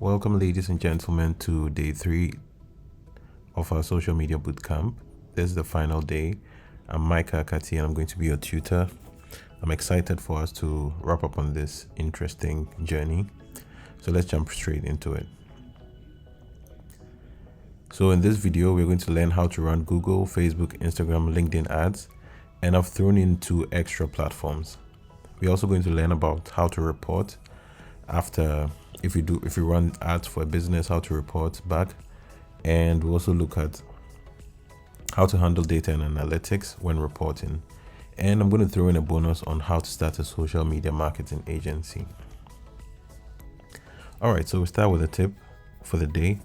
Welcome, ladies and gentlemen, to day 3 of our social media bootcamp. This is the final day. I'm Micah Akati and I'm going to be your tutor. I'm excited for us to wrap up on this interesting journey. So let's jump straight into it. So in this video, we're going to learn how to run Google, Facebook, Instagram, LinkedIn ads, and I've thrown in 2 extra platforms. We're also going to learn about how to report after if you run ads for a business, how to report back, and we'll also look at how to handle data and analytics when reporting. And I'm going to throw in a bonus on how to start a social media marketing agency. All right, so we start with a tip for the day.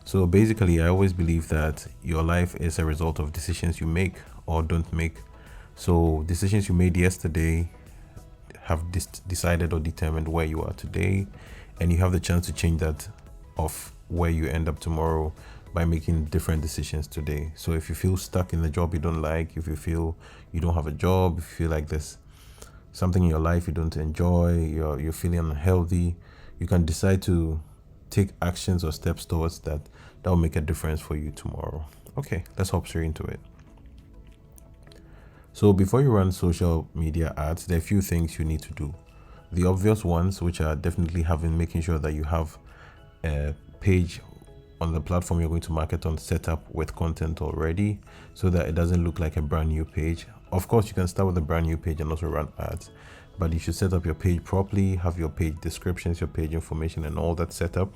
So basically, I always believe that your life is a result of decisions you make or don't make. So decisions you made yesterday have decided or determined where you are today, and you have the chance to change that of where you end up tomorrow by making different decisions today. So if you feel stuck in the job you don't like, if you feel you don't have a job, if you feel like there's something in your life you don't enjoy, you're feeling unhealthy, you can decide to take actions or steps towards that will make a difference for you tomorrow. Okay, let's hop straight into it. So before you run social media ads, there are a few things you need to do. The obvious ones, which are definitely making sure that you have a page on the platform you're going to market on set up with content already, so that it doesn't look like a brand new page. Of course, you can start with a brand new page and also run ads, but you should set up your page properly, have your page descriptions, your page information, and all that set up.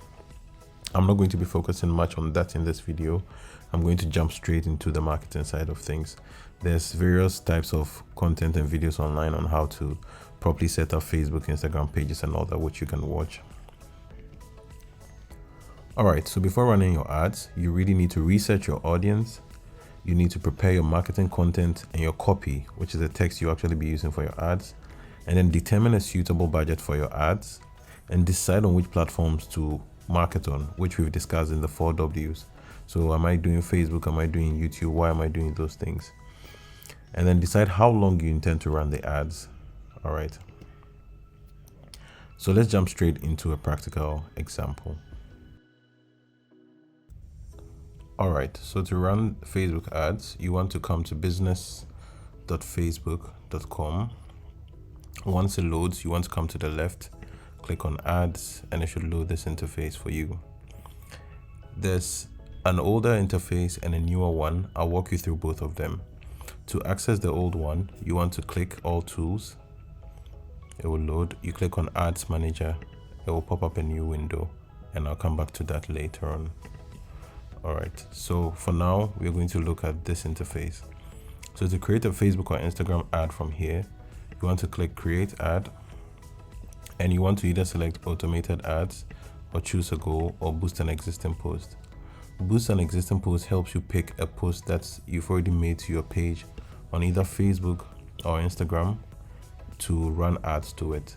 I'm not going to be focusing much on that in this video. I'm going to jump straight into the marketing side of things. There's various types of content and videos online on how to properly set up Facebook, Instagram pages and all that, which you can watch. All right, so before running your ads, you really need to research your audience. You need to prepare your marketing content and your copy, which is the text you actually be using for your ads, and then determine a suitable budget for your ads and decide on which platforms to market on, which we've discussed in the 4 W's. So am I doing Facebook? Am I doing YouTube? Why am I doing those things? And then decide how long you intend to run the ads. All right. So let's jump straight into a practical example. All right. So to run Facebook ads, you want to come to business.facebook.com. Once it loads, you want to come to the left, click on ads, and it should load this interface for you. There's an older interface and a newer one. I'll walk you through both of them. To access the old one, you want to click all tools. It will load. You click on ads manager. It will pop up a new window, and I'll come back to that later on. All right. So for now, we're going to look at this interface. So to create a Facebook or Instagram ad from here, you want to click create ad, and you want to either select automated ads or choose a goal or boost an existing post. Boost an existing post helps you pick a post that you've already made to your page on either Facebook or Instagram to run ads to it.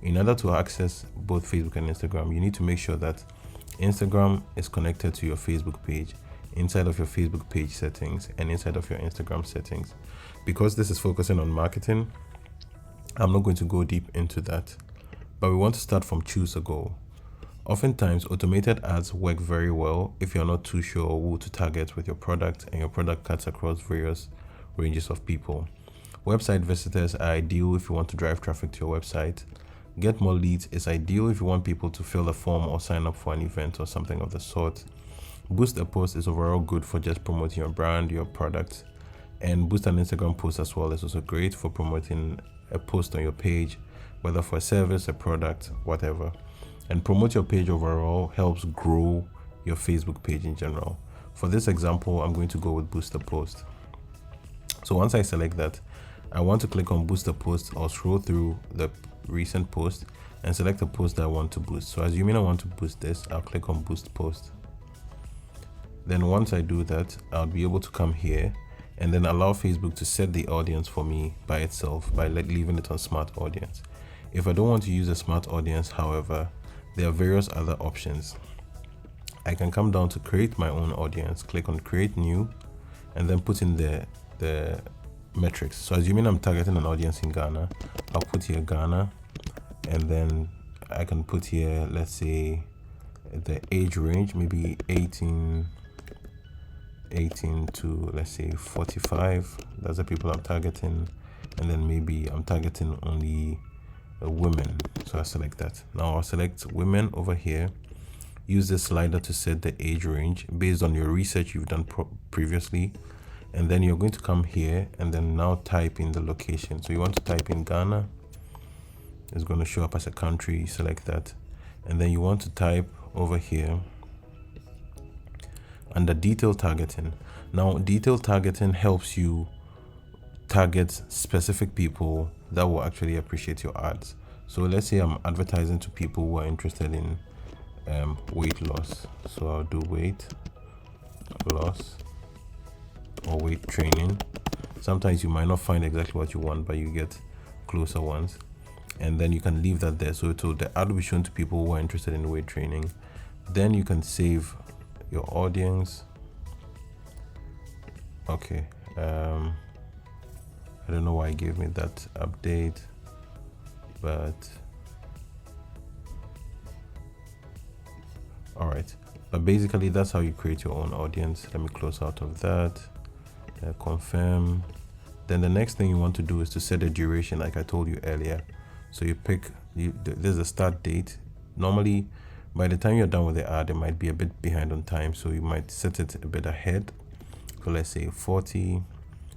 In order to access both Facebook and Instagram, you need to make sure that Instagram is connected to your Facebook page inside of your Facebook page settings and inside of your Instagram settings. Because this is focusing on marketing, I'm not going to go deep into that, but we want to start from choose a goal. Oftentimes, automated ads work very well if you're not too sure who to target with your product and your product cuts across various ranges of people. Website visitors are ideal if you want to drive traffic to your website. Get more leads is ideal if you want people to fill a form or sign up for an event or something of the sort. Boost a post is overall good for just promoting your brand, your product. And boost an Instagram post as well is also great for promoting a post on your page, whether for a service, a product, whatever. And promote your page overall helps grow your Facebook page in general. For this example, I'm going to go with boost a post. So once I select that, I want to click on boost a post. I'll scroll through the recent post and select a post that I want to boost. So assuming I want to boost this, I'll click on boost post. Then once I do that, I'll be able to come here and then allow Facebook to set the audience for me by itself by leaving it on smart audience. If I don't want to use a smart audience, however, there are various other options. I can come down to create my own audience, click on create new, and then put in the metrics. So assuming I'm targeting an audience in Ghana, I'll put here Ghana, and then I can put here, let's say, the age range, maybe 18 to, let's say, 45. That's the people I'm targeting. And then maybe I'm targeting only women, so I select that. Now I'll select women over here. Use the slider to set the age range based on your research you've done previously. And then you're going to come here and then now type in the location. So you want to type in Ghana. It's going to show up as a country. Select that. And then you want to type over here under detailed targeting. Now detailed targeting helps you target specific people that will actually appreciate your ads. So let's say I'm advertising to people who are interested in weight loss. So I'll do weight loss or weight training. Sometimes you might not find exactly what you want, but you get closer ones. And then you can leave that there. So the ad will be shown to people who are interested in weight training. Then you can save your audience. Okay. I don't know why it gave me that update, but all right. But basically that's how you create your own audience. Let me close out of that. Confirm. Then the next thing you want to do is to set the duration, like I told you earlier. So you pick, there's a start date. Normally, by the time you're done with the ad, it might be a bit behind on time. So you might set it a bit ahead. So let's say 40.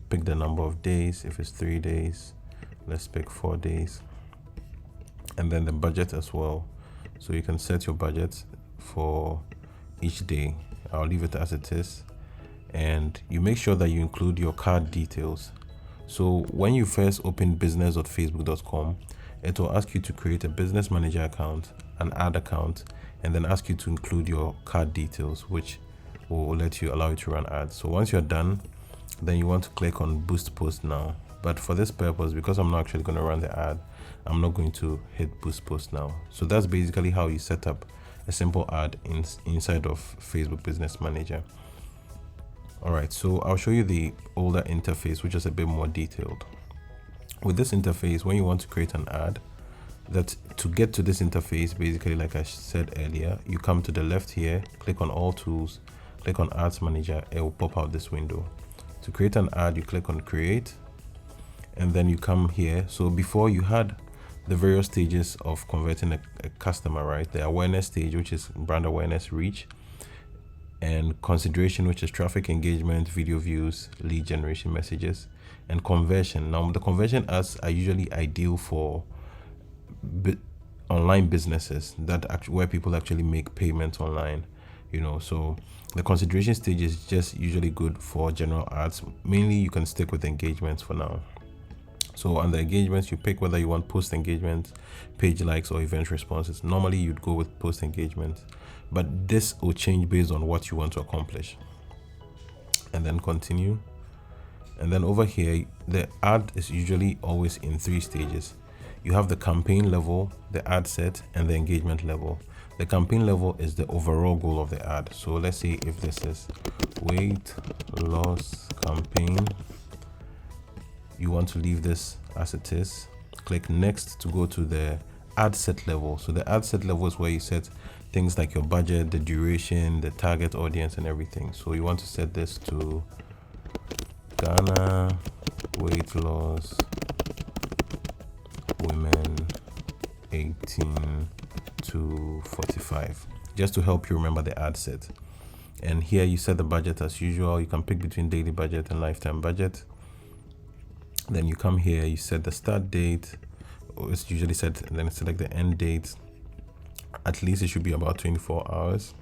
Pick the number of days. If it's 3 days, let's pick 4 days. And then the budget as well. So you can set your budget for each day. I'll leave it as it is. And you make sure that you include your card details. So when you first open business.facebook.com, it will ask you to create a business manager account, an ad account, and then ask you to include your card details, which will allow you to run ads. So once you're done, then you want to click on boost post now. But for this purpose, because I'm not actually going to run the ad, I'm not going to hit boost post now. So that's basically how you set up a simple ad inside of Facebook Business Manager. All right, so I'll show you the older interface, which is a bit more detailed. With this interface, when you want to create an ad, that to get to this interface, basically, like I said earlier, you come to the left here, click on all tools, click on ads manager, it will pop out this window. To create an ad, you click on create, and then you come here. So before you had the various stages of converting a customer, right? The awareness stage, which is brand awareness, reach, and consideration, which is traffic engagement, video views, lead generation messages, and conversion. Now the conversion ads are usually ideal for online businesses where people actually make payments online, so the consideration stage is just usually good for general ads. Mainly you can stick with engagements for now. So under engagements, you pick whether you want post engagement, page likes, or event responses. Normally you'd go with post engagement, but this will change based on what you want to accomplish. And then continue. And then over here, the ad is usually always in 3 stages. You have the campaign level, the ad set, and the engagement level. The campaign level is the overall goal of the ad. So let's say if this is weight loss campaign, you want to leave this as it is. Click next to go to the ad set level. So the ad set level is where you set things like your budget, the duration, the target audience, and everything. So you want to set this to Ghana weight loss women 18 to 45, just to help you remember the ad set. And here you set the budget as usual. You can pick between daily budget and lifetime budget. Then you come here, you set the start date, or it's usually set, and then select the end date. At least it should be about 24 hours.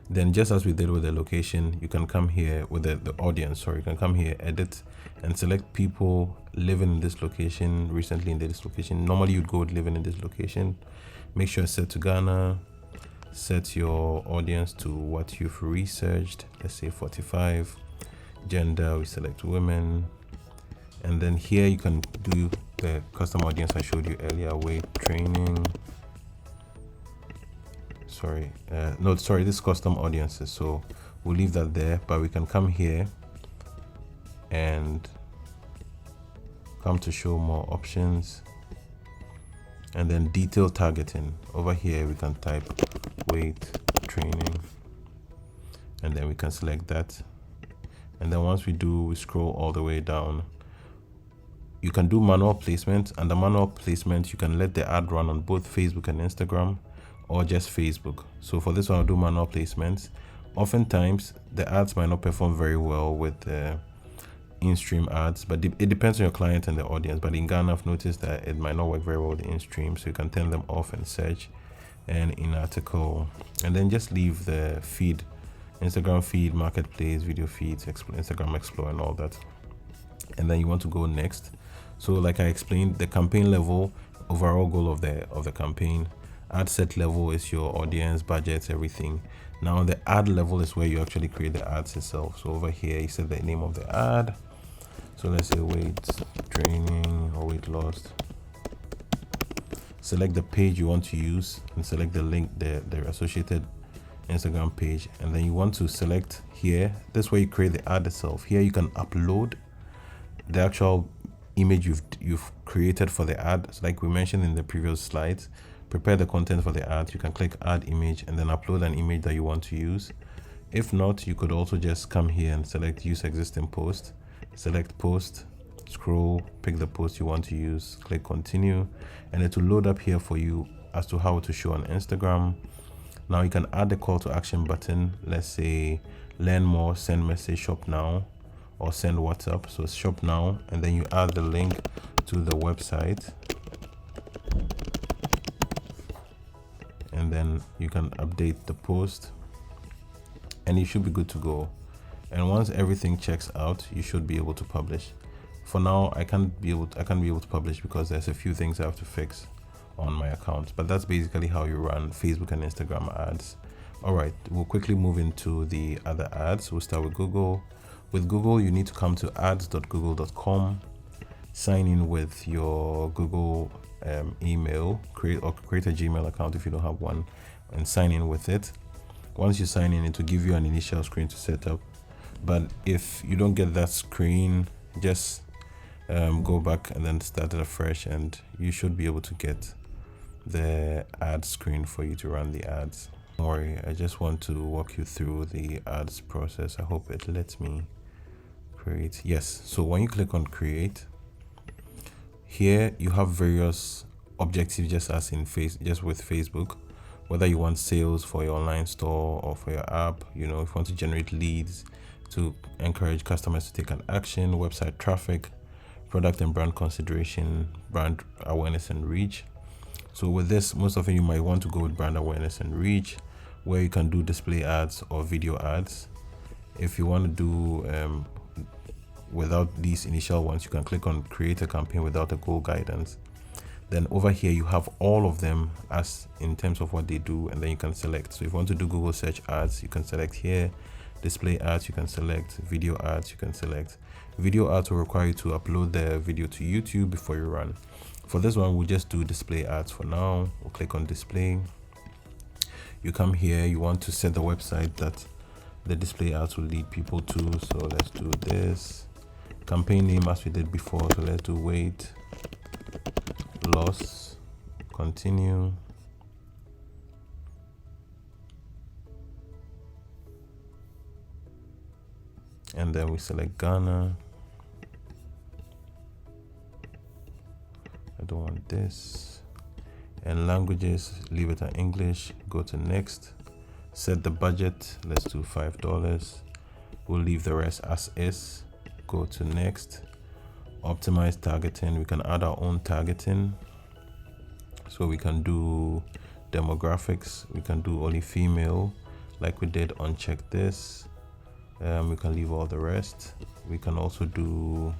Then just as we did with the location, you can come here with the audience. Sorry, you can come here, edit, and select people living in this location, recently in this location. Normally you'd go with living in this location. Make sure it's set to Ghana. Set your audience to what you've researched. Let's say 45. Gender, we select women. And then here you can do the custom audience I showed you earlier, weight training. This is custom audiences, so we'll leave that there, but we can come here and come to show more options, and then detailed targeting. Over here we can type weight training, and then we can select that. And then once we scroll all the way down. You can do manual placement, and the manual placement, you can let the ad run on both Facebook and Instagram, or just Facebook. So for this one, I'll do manual placements. Oftentimes, the ads might not perform very well with in-stream ads, but it depends on your client and the audience. But in Ghana, I've noticed that it might not work very well with in-stream, so you can turn them off in search and in article, and then just leave the feed, Instagram feed, marketplace, video feeds, Instagram Explore, and all that. And then you want to go next. So like I explained, the campaign level, overall goal of the campaign, ad set level is your audience, budgets, everything. Now the ad level is where you actually create the ads itself. So over here you set the name of the ad. So let's say weight training or weight loss. Select the page you want to use and select the link, the associated Instagram page, and then you want to select here. This way you create the ad itself. Here you can upload the actual image you've created for the ad. So like we mentioned in the previous slides, prepare the content for the ad. You can click add image and then upload an image that you want to use. If not, you could also just come here and select use existing post, select post, scroll, pick the post you want to use, click continue, and it will load up here for you as to how to show on Instagram. Now you can add the call to action button. Let's say learn more, send message, shop now, or send WhatsApp. So shop now, and then you add the link to the website, and then you can update the post, and you should be good to go. And once everything checks out, you should be able to publish. For now, I can't be able to publish because there's a few things I have to fix on my account, but that's basically how you run Facebook and Instagram ads. All right, we'll quickly move into the other ads. We'll start with Google. With Google, you need to come to ads.google.com, sign in with your Google email, create a Gmail account if you don't have one, and sign in with it. Once you sign in, it will give you an initial screen to set up. But if you don't get that screen, just go back and then start it afresh, and you should be able to get the ad screen for you to run the ads. Don't worry, I just want to walk you through the ads process. I hope it lets me create. Yes, so when you click on create, here you have various objectives, just as in just with Facebook, whether you want sales for your online store or for your app. You know, if you want to generate leads to encourage customers to take an action, website traffic, product and brand consideration, brand awareness and reach. So with this, most of you might want to go with brand awareness and reach, where you can do display ads or video ads. If you want to do without these initial ones, you can click on create a campaign without a goal guidance. Then over here you have all of them as in terms of what they do, and then you can select. So if you want to do Google search ads, you can select here. Display ads, you can select. Video ads, you can select. Video ads will require you to upload the video to YouTube before you run. For this one, we'll just do display ads for now. We'll click on display. You come here, you want to set the website that the display ads will lead people to. So let's do this. Campaign name as we did before. So let's do weight loss, continue. And then we select Ghana. I don't want this. And languages, leave it at English. Go to next. Set the budget. Let's do $5. We'll leave the rest as is. Go to next. Optimize targeting. We can add our own targeting. So we can do demographics. We can do only female, like we did on check this. We can leave all the rest. We can also do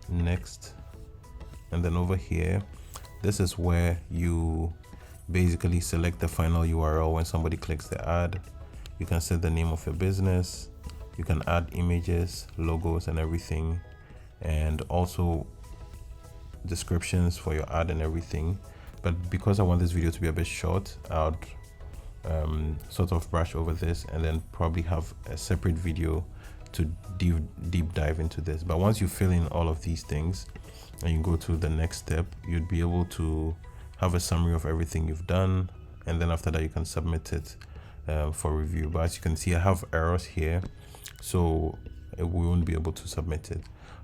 next. And then over here, this is where you basically select the final URL when somebody clicks the ad. You can set the name of your business. You can add images, logos, and everything, and also descriptions for your ad and everything. But because I want this video to be a bit short, I'll sort of brush over this and then probably have a separate video to deep dive into this. But once you fill in all of these things and you go to the next step, you'd be able to have a summary of everything you've done, and then after that you can submit it for review. But as you can see, I have errors here, so we won't be able to submit it.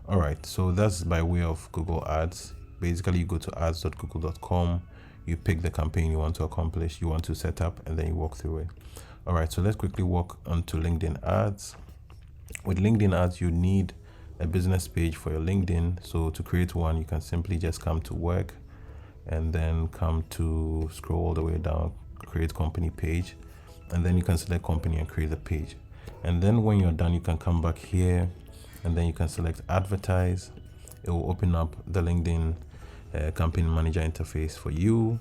All right, so that's by way of Google Ads. Basically, you go to ads.google.com, you pick the campaign you want to accomplish, you want to set up, and then you walk through it. All right, so let's quickly walk onto LinkedIn ads. With LinkedIn ads, you need a business page for your LinkedIn. So to create one, you can simply just come to work and then come to scroll all the way down, create company page, and then you can select company and create the page. And then when you're done, you can come back here and then you can select advertise. It will open up the LinkedIn campaign manager interface for you.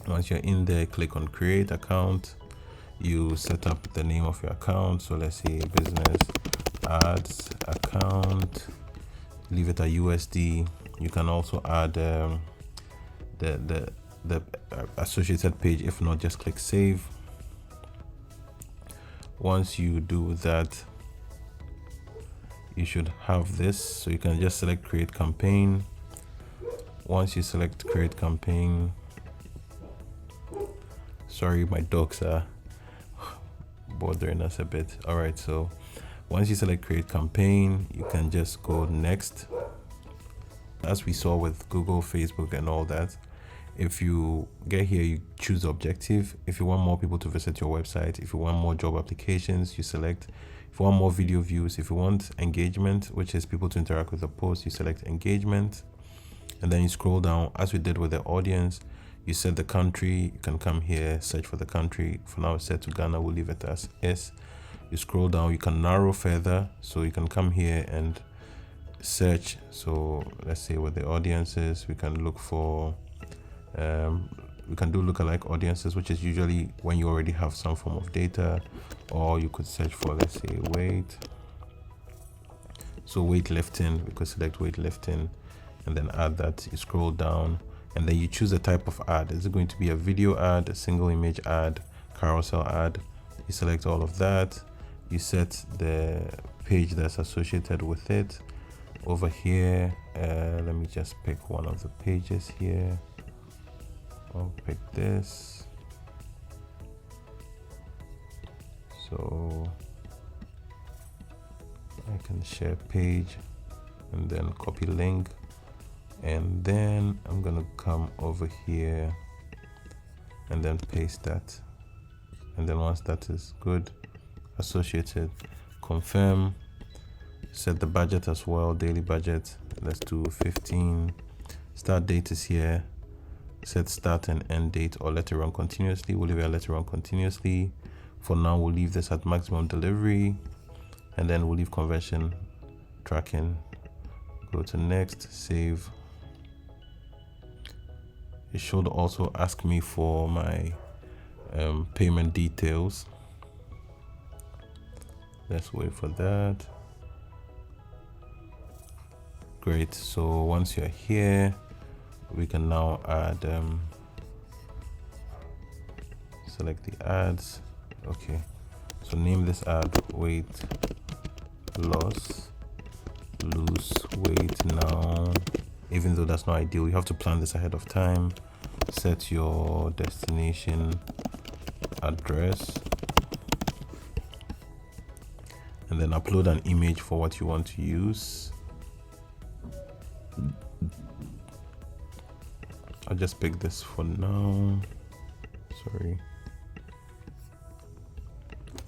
Once you're in there, click on create account. You set up the name of your account. So let's say business ads account, leave it at USD. You can also add the associated page. If not, just click save. Once you do that, you should have this. So you can just select create campaign. Once you select create campaign, sorry, my dogs are bothering us a bit. All right, so once you select create campaign, you can just go next. As we saw with Google, Facebook, and all that, if you get here, you choose objective. If you want more people to visit your website, if you want more job applications, you select. If you want more video views, if you want engagement, which is people to interact with the post, you select engagement. And then you scroll down as we did with the audience. You set the country. You can come here, search for the country. For now, it's set to Ghana. We'll leave it as S. You scroll down. You can narrow further. So you can come here and search. So let's say with the audiences, we can look for, we can do lookalike audiences, which is usually when you already have some form of data. Or you could search for, let's say, weight. So weightlifting, we could select weightlifting and then add that. You scroll down and then you choose the type of ad. Is it going to be a video ad, a single image ad, carousel ad? You select all of that. You set the page that's associated with it. Over here, let me just pick one of the pages here. I'll pick this. So I can share page and then copy link. And then I'm gonna come over here and then paste that. And then once that is good, associated, confirm, set the budget as well, daily budget. Let's do 15. Start date is here. Set start and end date or let it run continuously. We'll leave it let it run continuously. For now, we'll leave this at maximum delivery. And then we'll leave conversion tracking. Go to next, save. It should also ask me for my payment details. Let's wait for that. Great. So once you're here, we can now add, select the ads. Okay. So name this ad weight loss, lose weight now. Even though that's not ideal, you have to plan this ahead of time. Set your destination address and then upload an image for what you want to use. I'll just pick this for now. Sorry.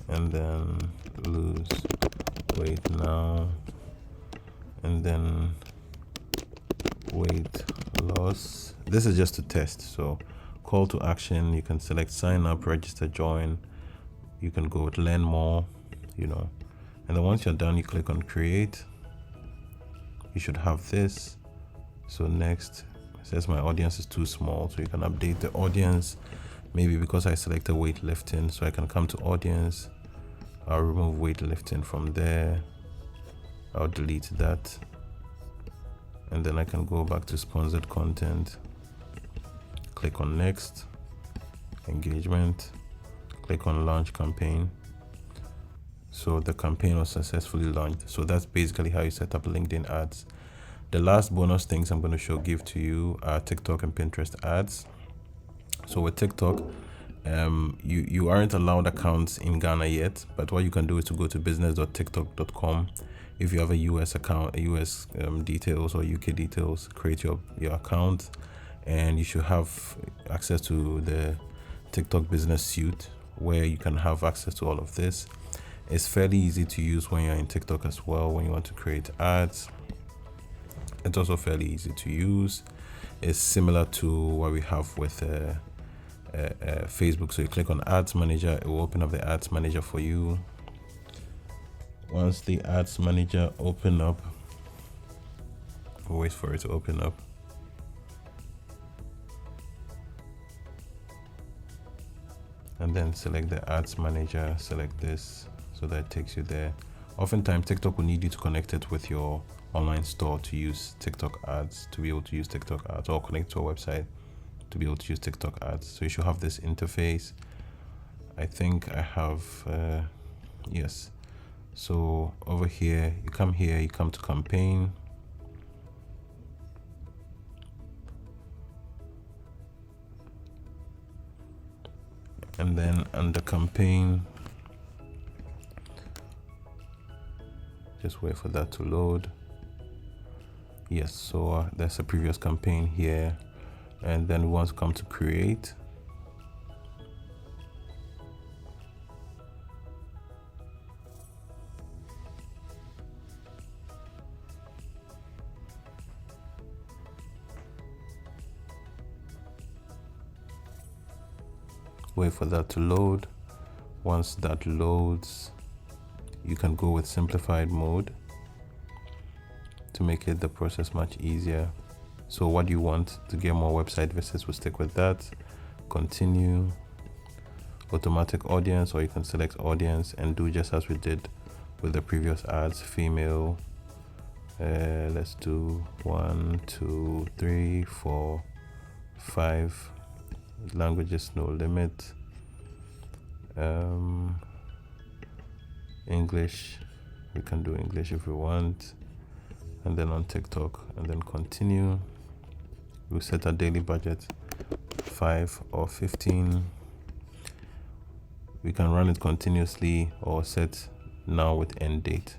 And then lose weight now. And then weight loss. This is just to test. So call to action, you can select sign up, register, join. You can go with learn more, you know. And then once you're done, you click on create. You should have this. So next, it says my audience is too small, so you can update the audience. Maybe because I selected weightlifting, so I can come to audience. I'll remove weightlifting from there. I'll delete that. And then I can go back to sponsored content. Click on next, engagement, click on launch campaign. So the campaign was successfully launched. So that's basically how you set up LinkedIn ads. The last bonus things I'm going to give to you are TikTok and Pinterest ads. So with TikTok, you aren't allowed accounts in Ghana yet, but what you can do is to go to business.tiktok.com. If you have a US account, US details or UK details, create your account, and you should have access to the TikTok business suite where you can have access to all of this. It's fairly easy to use when you're in TikTok as well. When you want to create ads, it's also fairly easy to use. It's similar to what we have with Facebook. So you click on Ads Manager, it will open up the Ads Manager for you. Once the Ads Manager open up, wait for it to open up. And then select the Ads Manager, select this, so that it takes you there. Oftentimes TikTok will need you to connect it with your online store to use TikTok ads, to be able to use TikTok ads, or connect to a website to be able to use TikTok ads. So you should have this interface. I think I have, yes. So over here, you come to campaign. And then under campaign, just wait for that to load. Yes, so there's a previous campaign here. And then we want to come to create. Wait for that to load. Once that loads, you can go with simplified mode to make it the process much easier. So what do you want to get more website visits? We'll stick with that. Continue. Automatic audience, or you can select audience and do just as we did with the previous ads. Female. Let's do 1, 2, 3, 4, 5. Languages, no limit. English, we can do English if we want. And then on TikTok, and then continue. We'll set a daily budget 5 or 15. We can run it continuously or set now with end date.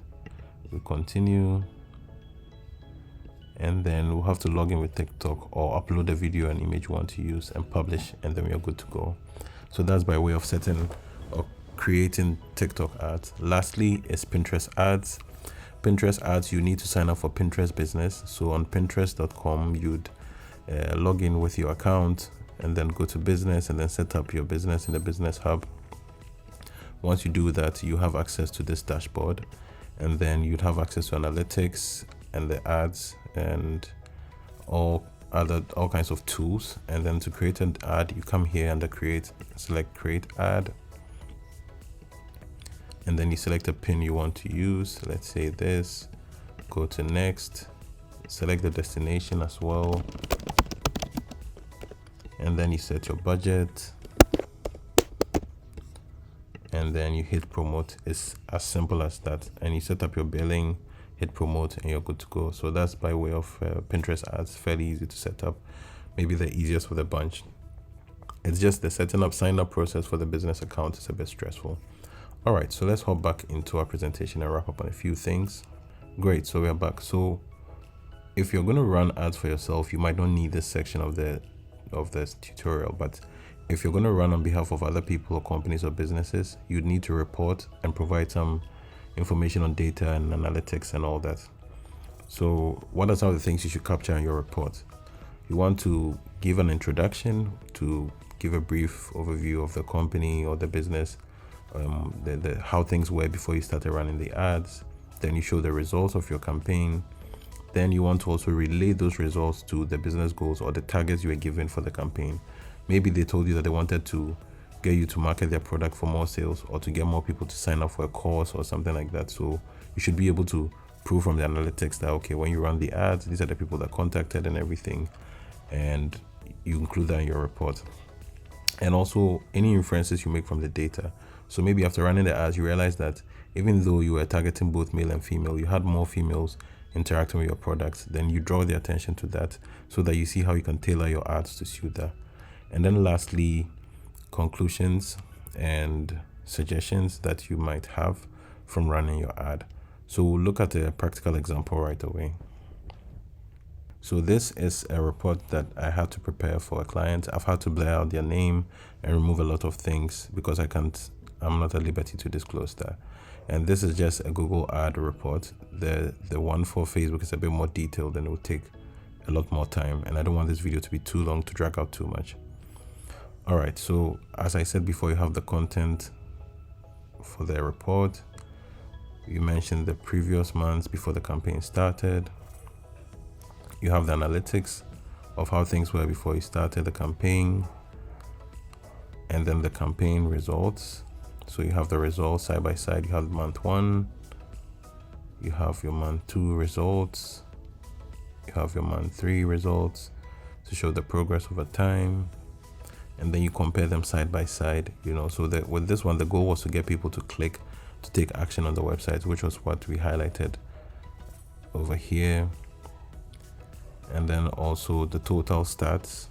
We continue, and then we'll have to log in with TikTok or upload a video and image you want to use and publish, and then we are good to go. So that's by way of setting or creating TikTok ads. Lastly is Pinterest ads. Pinterest ads, you need to sign up for Pinterest business. So on pinterest.com, you'd log in with your account and then go to business and then set up your business in the business hub. Once you do that, you have access to this dashboard, and then you'd have access to analytics and the ads and all kinds of tools. And then to create an ad, you come here under create, select create ad, and then you select a pin you want to use. Let's say this, go to next, select the destination as well, and then you set your budget, and then you hit promote. It's as simple as that, and you set up your billing, hit promote, and you're good to go. So that's by way of Pinterest ads. Fairly easy to set up, maybe the easiest for the bunch. It's just the setting up, sign up process for the business account is a bit stressful. All right, so let's hop back into our presentation and wrap up on a few things. Great, so we're back. So if you're going to run ads for yourself, you might not need this section of this tutorial, but if you're going to run on behalf of other people or companies or businesses, you'd need to report and provide some information on data and analytics and all that. So what are some of the things you should capture in your report? You want to give an introduction, to give a brief overview of the company or the business, how things were before you started running the ads. Then you show the results of your campaign. Then you want to also relate those results to the business goals or the targets you were given for the campaign. Maybe they told you that they wanted to get you to market their product for more sales, or to get more people to sign up for a course or something like that. So you should be able to prove from the analytics that, okay, when you run the ads, these are the people that contacted and everything, and you include that in your report. And also any inferences you make from the data. So maybe after running the ads, you realize that even though you were targeting both male and female, you had more females interacting with your products. Then you draw the attention to that so that you see how you can tailor your ads to suit that. And then lastly, conclusions and suggestions that you might have from running your ad. So we'll look at a practical example right away. So this is a report that I had to prepare for a client. I've had to blur out their name and remove a lot of things because I'm not at liberty to disclose that. And this is just a Google ad report. The one for Facebook is a bit more detailed and it will take a lot more time. And I don't want this video to be too long, to drag out too much. All right, so as I said before, you have the content for the report. You mentioned the previous months before the campaign started. You have the analytics of how things were before you started the campaign, and then the campaign results. So you have the results side by side. You have month 1, you have your month 2 results, you have your month 3 results to show the progress over time, and then you compare them side by side. So that with this one, the goal was to get people to click to take action on the website, which was what we highlighted over here. And then also the total stats,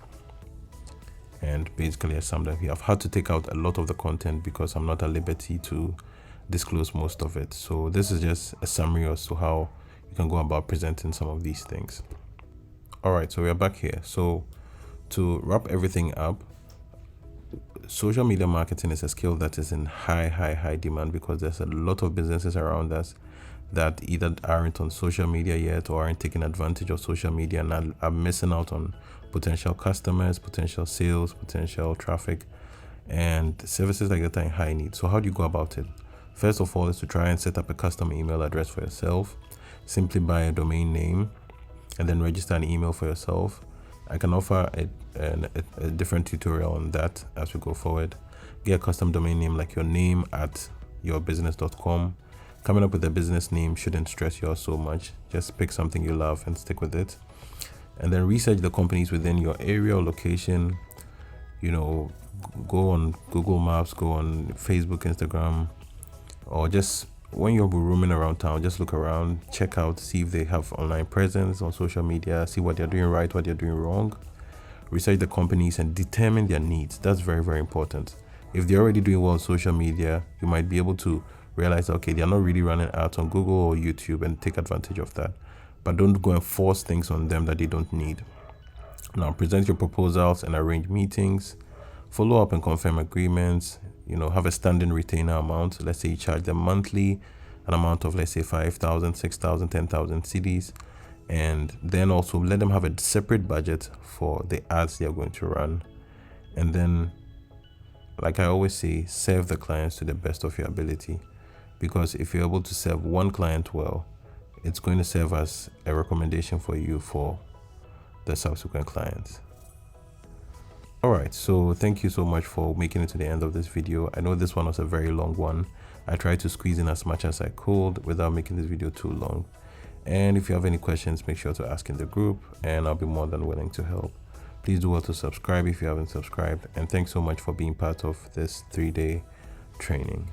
and basically I summed up here. I've had to take out a lot of the content because I'm not at liberty to disclose most of it. So this is just a summary as to how you can go about presenting some of these things. All right, so we are back here. So to wrap everything up, social media marketing is a skill that is in high demand because there's a lot of businesses around us that either aren't on social media yet or aren't taking advantage of social media and are missing out on potential customers, potential sales, potential traffic, and services like that are in high need. So how do you go about it? First of all is to try and set up a custom email address for yourself. Simply buy a domain name and then register an email for yourself. I can offer a different tutorial on that as we go forward. Get a custom domain name like your name at yourbusiness.com. Coming up with a business name shouldn't stress you out so much. Just pick something you love and stick with it. And then research the companies within your area or location. Go on Google Maps, go on Facebook, Instagram, or just when you're roaming around town, just look around, check out, see if they have online presence on social media, see what they're doing right, what they're doing wrong. Research the companies and determine their needs. That's very important. If they're already doing well on social media, you might be able to realize, okay, they're not really running ads on Google or YouTube, and take advantage of that. But don't go and force things on them that they don't need. Now, present your proposals and arrange meetings. Follow up and confirm agreements. Have a standing retainer amount. Let's say you charge them monthly, an amount of, let's say, 5,000, 6,000, 10,000 CDs. And then also let them have a separate budget for the ads they're going to run. And then, like I always say, serve the clients to the best of your ability. Because if you're able to serve one client well, it's going to serve as a recommendation for you for the subsequent clients. All right, so thank you so much for making it to the end of this video. I know this one was a very long one. I tried to squeeze in as much as I could without making this video too long. And if you have any questions, make sure to ask in the group and I'll be more than willing to help. Please do well to subscribe if you haven't subscribed. And thanks so much for being part of this 3-day training.